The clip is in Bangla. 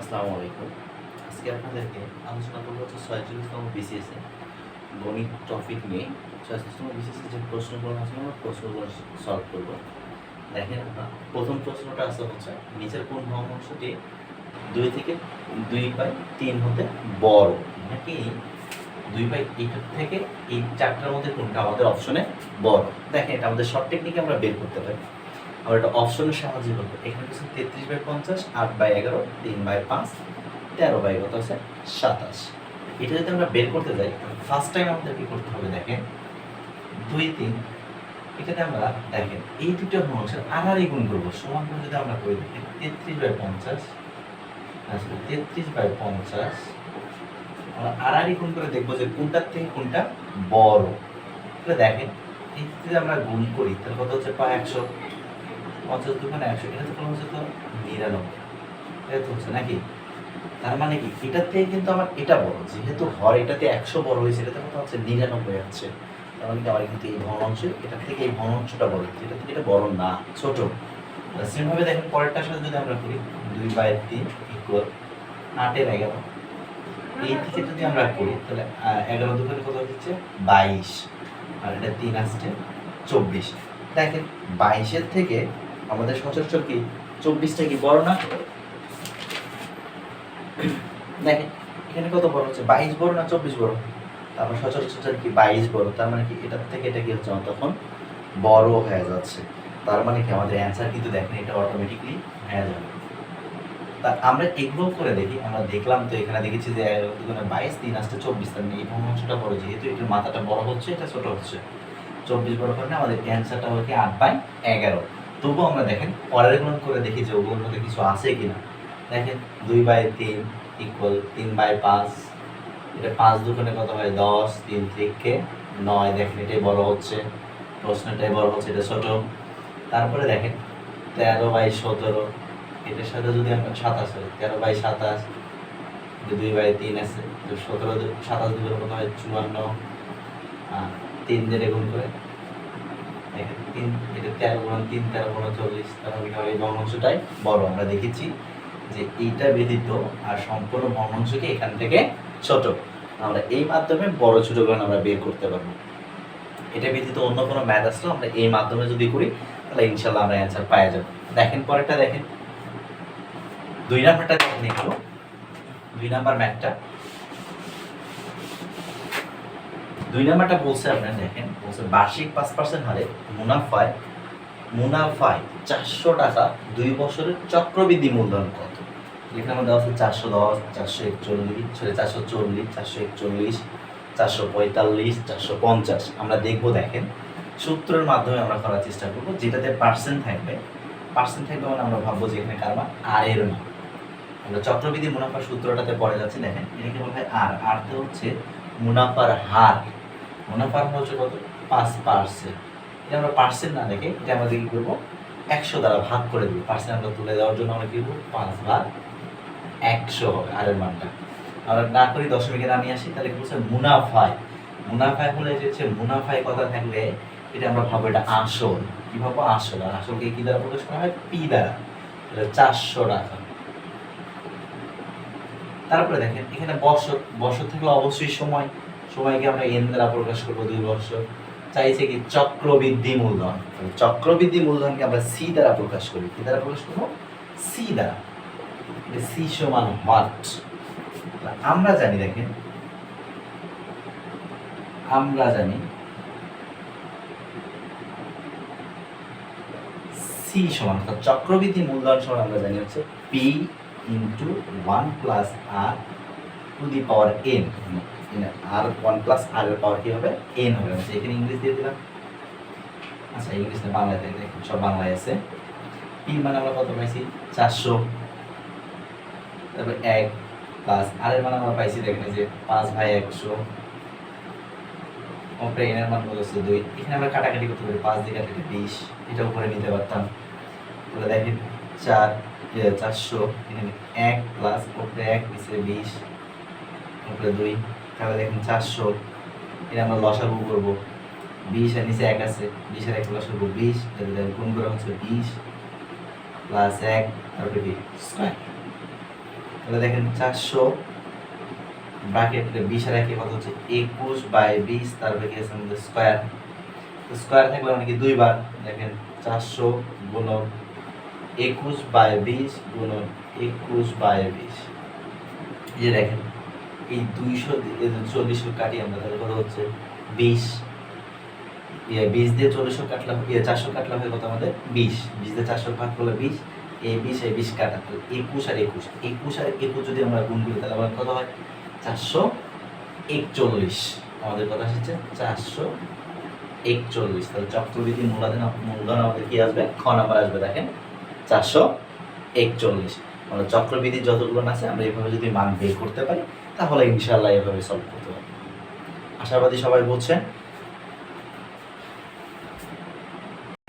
আসসালামু আলাইকুম। আজকে আপনাদেরকে আলোচনা করব হচ্ছে ৪৬তম বিসিএসে গণিত টপিক নিয়ে। ৪৬তম বিসিএসে যে প্রশ্নগুলো আছে আমরা প্রশ্নগুলো সলভ করব। দেখেন আমরা প্রথম প্রশ্নটা আছে হচ্ছে নিচের কোন ভগ্নাংশটি ২ থেকে ২/৩ হতে বড়? নাকি ২/8 থেকে এই চারটার মধ্যে কোনটা আমাদের অপশনে বড়? দেখেন এটা আমাদের শর্ট টেকনিকে আমরা বের করতে পারি। আমরা এটা অপশনের সাহায্যে করব। এখানে হচ্ছে 33/50, 8/11, 3/5, 13 কত আছে 27। এটা যদি আমরা বের করতে যাই ফার্স্ট টাইম আমাদের কি করতে হবে দেখেন 2 3 এটাতে আমরা দেখেন এই দুটো ভগ্নাংশের আড়াআড়ি গুণ করব। সমান করে যদি আমরা করি দেখেন 33/50 আসলে 33/50 আমরা আড়াআড়ি গুণ করে দেখব যে কোনটার থেকে কোনটা বড়। তাহলে দেখেন এই যদি আমরা গুণ করি তাহলে কত হচ্ছে 100, 50 দুগুণে 100, এটা তো হচ্ছে তো 99, এটা তো হচ্ছে নাকি? তার মানে কি এটার থেকে কিন্তু আমার এটা বড়, যেহেতু হর এটাতে 100 বড় হয়েছে, এটাতে কত হচ্ছে 99 আছে। তার মানে কি আমার কিন্তু এই ভগ্নাংশ এটা থেকে এই ভগ্নাংশটা বড়, এটা থেকে এটা বড় না, ছোট। সেম ভাবে দেখেন পরেরটার সাথে যদি আমরা করি 2/3 ইকুয়াল 8/11, এই থেকে যদি আমরা করি তাহলে 11 দুগুণে কত হচ্ছে 22, আর এটা 3 আসছে 24। দেখেন 22-এর থেকে আমাদের সচরাচর কি 24টা কি বড় না? দেখেন এখানে কত বড় হচ্ছে 22 বড় না 24 বড়? তারপর সচরাচর কি 22 বড়, তার মানে কি এটার থেকে এটা কি হচ্ছে তখন বড় হয়ে যাচ্ছে। তার মানে কি আমাদের অ্যান্সার কিন্তু দেখেন এটা অটোমেটিকলি হয়ে যাবে। তা আমরা এগুলো করে দেখি, আমরা দেখলাম তো এখানে দেখেছি যে 22 3 আসছে 24, তার মানে এই ভগ্নাংশটা বড়, যেহেতু এটার মাথাটা বড় হচ্ছে এটা ছোট হচ্ছে। 24 বড় কারণে আমাদের অ্যান্সারটা হবে কি 8/11। তবুও আমরা দেখেন পরের গুণ করে দেখি যে ওগুলোর মধ্যে কিছু আছে কিনা। দেখেন 2/3 ইকুয়াল 3/5, এটা 5 দুগুণে কত হয় 10, 3 থেকে 9, দেখেন এটাই বড় হচ্ছে, প্রশ্নটাই বড় হচ্ছে, এটা ছোট। তারপরে দেখেন 13/17, এটার সাথে যদি আমরা 27 হয় 13/27, 2/3 আছে, 17 27 দুগুণে কত হয় 54, 3 দিয়ে গুণ করে দেখেন 3, এটা 13 × 3 13 × 40, তাহলে এই ভগ্নাংশটাই বড়। আমরা দেখেছি যে এইটা ব্যতীত আর সম্পূর্ণ ভগ্নাংশকে এখান থেকে ছোট। আমরা এই মাধ্যমে বড় ছোট গুণ আমরা বের করতে পারবো। এটা ব্যতীত অন্য কোনো ম্যাথ আসলে আমরা এই মাধ্যমে যদি করি তাহলে ইনশাআল্লাহ আমরা অ্যান্সার পাওয়া যাব। দেখেন পরেরটা দেখেন 2 নাম্বারটা দেখেন একটু, 2 নাম্বার ম্যাথটা। 2 নাম্বারটা বলছে আপনারা দেখেন, বলছে বার্ষিক 5% হারে মুনাফায় 400 টাকা 2 বছরের চক্রবৃদ্ধি মূলধন কত? এখানে আমাদের আছে 410, 441, 440, 441, 445, 450। আমরা দেখবো দেখেন সূত্রের মাধ্যমে আমরা করার চেষ্টা করবো। যেটাতে পার্সেন্ট থাকবে মানে আমরা ভাববো যে এখানে কার মান আর এর মান। আমরা চক্রবৃদ্ধি মুনাফার সূত্রটাতে পড়ে যাচ্ছে, দেখেন এটাকে বলা হয় আর তো হচ্ছে মুনাফার হার। মুনাফার হার হচ্ছে কত 5%। এটা আমরা পার্সেন্ট না দেখে এটা আমরা কি করবো 100 দ্বারা ভাগ করে দিব। পার্সেন্ট আমরা তুলে দেওয়ার জন্য আমরা কি করবো 5/100 হবে আর এর মানটা। আমরা না করি দশমিকে নামিয়ে আসি, তাহলে কি বলছে মুনাফায় হলে যে হচ্ছে মুনাফায় কথা থাকলে এটা আমরা ভাবো এটা আসল। কি ভাবো আসল, আর আসলকে কি দ্বারা প্রকাশ করা হয় পি দ্বারা। তাহলে 400 টাকা। তারপরে দেখেন এখানে বছর থাকলে অবশ্যই সময়কে আমরা এন দ্বারা প্রকাশ করবো 2 বছর। চাইছে কি চক্রবৃদ্ধি মূলধন, চক্রবৃদ্ধি মূলধনকে আমরা সি দ্বারা প্রকাশ করি। কি দ্বারা প্রকাশ করবো সি দ্বারা। সি সমান হোয়াট? আমরা জানি দেখেন, আমরা জানি সি সমান অর্থাৎ চক্রবৃদ্ধি মূলধন সমান আমরা জানি হচ্ছে P into 1 plus r to the power n. আর 1 প্লাস আর এর পাওয়ার কি হবে এন হবে। এখানে ইংলিশ দিয়ে দিলাম। আচ্ছা ইংলিশ না বাংলায় দেখেন, সব বাংলায় আছে। পি মানে আমরা কত পাইছি 400, তারপর 1 প্লাস আর এর মান আমরা পাইছি দেখেন যে 5/100, উপরে এন এর মান কত হচ্ছে 2। এখানে আমরা কাটাকাটি করতে পারি, 5 দিয়ে কাটাকাটি 20, এটা উপরে নিতে পারতাম। তাহলে দেখেন 400, এখানে 1 প্লাস উপরে 1 নিচে 20, উপরে 2, তাহলে দেখেন 400। এটা আমরা লসাগু করবো, 20 আর নিচে 1 আছে, 20 আর 1 লসাগু 20, তাহলে গুণ করা হচ্ছে 20 প্লাস 1, তারপরে কি স্কয়ার। তাহলে দেখেন 400 ব্র্যাকেট 20 এর একে কত হচ্ছে 21/20, তারপরে কি আছে আমাদের স্কয়ার। তো স্কয়ার থাকলে মানে কি দুইবার, দেখেন 400 গুণন 21/20 গুণন 21/20, এই যে দেখেন এই 240 কাটি আমরা, তাহলে কত হচ্ছে 20, 20 দিয়ে 40 কাটলে 400 কাটলে হয় কত আমাদের 20, 20 দিয়ে 400 ভাগ করলে 20, এই 20 এই 20 কাটা, তো 21 আর 21, 21 আর 21 যদি আমরা গুণ করি তাহলে আমাদের কত হয় 441, আমাদের কথা হচ্ছে 441। তাহলে চক্রবৃদ্ধি মূলধন আমাদের কি আসবে, খ নাম্বার আসবে। দেখেন 441, মানে চক্রবৃদ্ধি যতগুলো আছে আমরা এইভাবে যদি মান বের করতে পারি তাহলে ইনশাআল্লাহ এভাবে সলভ করতে পারি। আশাবাদী সবাই বলছেন।